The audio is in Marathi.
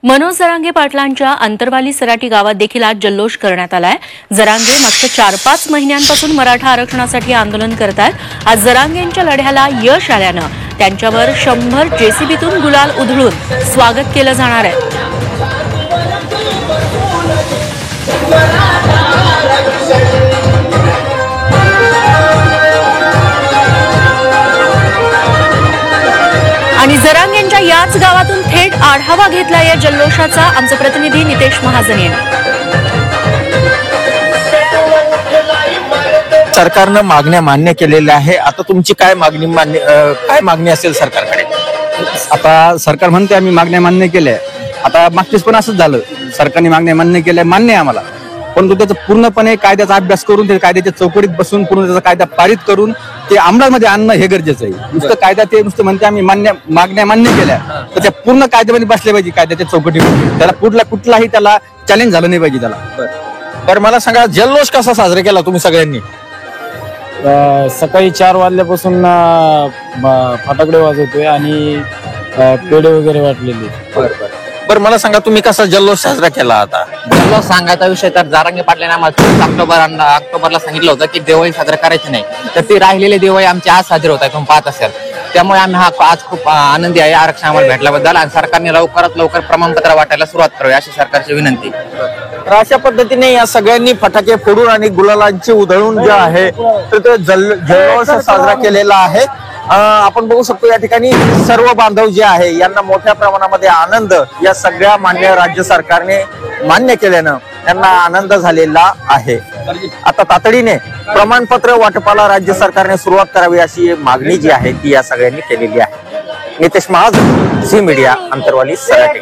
मनोज जरांगे पाटलांच्या अंतरवाली सराटी गावात देखील आज जल्लोष करण्यात आलाय। जरांगे मागच्या 4-5 महिन्यांपासून मराठा आरक्षणासाठी आंदोलन करतात। आज जरांगेंच्या लढ्याला यश आल्यानं त्यांच्यावर 100 जेसीबीतून गुलाल उधळून स्वागत केलं जाणार आहे। आणि जरांगेंच्या याच गावातून थेट आढावा घेतला या जल्लोषाचा आमचे प्रतिनिधी नितेश महाजन यांनी। सरकारनं मागण्या मान्य केलेल्या आहे। आता तुमची काय मागणी असेल सरकारकडे? आता सरकार म्हणते आम्ही मागण्या मान्य केल्या। आता मागचीच पण असंच झालं, सरकारने मागण्या मान्य केल्या, मान्य आहे आम्हाला, परंतु त्याचा पूर्णपणे कायद्याचा अभ्यास करून ते कायद्याच्या चौकटीत बसून पूर्ण त्याचा कायदा पारित करून ते अंमलामध्ये आणणं हे गरजेचं आहे। नुसतं कायदा ते नुसतं म्हणते आम्ही मागण्या मान्य केल्या, तर त्या पूर्ण कायद्यामध्ये बसले पाहिजे, कायद्याच्या चौकटीमध्ये। त्याला कुठलाही त्याला चॅलेंज झालं नाही पाहिजे त्याला। बरं मला सांगा, जल्लोष कसा साजरा केला तुम्ही सगळ्यांनी? सकाळी 4 वाजल्यापासून फटाकडे वाजवतोय आणि पेढे वगैरे वाटलेले। बरं मला सांगा, तुम्ही कसा जल्लोष साजरा केला? आता जल्लोष सांगायचा विषय तर जरांगे पाटलांनी आम्हाला ऑक्टोबरला सांगितलं होतं की दिवाळी साजरा करायची नाही, तर ते राहिलेले दिवाळी आमची आज साजरे होत आहे, तुम्ही पाहत असाल। त्यामुळे आम्ही आज खूप आनंदी आहे आरक्षण आम्हाला भेटल्याबद्दल, आणि सरकारने लवकरात लवकर प्रमाणपत्र वाटायला सुरुवात करावी अशी सरकारची विनंती। तर अशा पद्धतीने या सगळ्यांनी फटाके फोडून आणि गुलालांची उधळून जे आहे तर तो जल्लोष साजरा केलेला आहे। आपण बघू शकतो या ठिकाणी सर्व बांधव जे आहे यांना मोठ्या प्रमाणामध्ये आनंद या सगळ्या मान्य राज्य सरकारने मान्य केल्यानं त्यांना आनंद झालेला आहे। आता तातडीने प्रमाणपत्र वाटपाला राज्य सरकारने सुरुवात करावी अशी मागणी जी आहे ती या सगळ्यांनी केलेली आहे। नितेश महाजन, झी मीडिया, अंतरवाली, सराटी।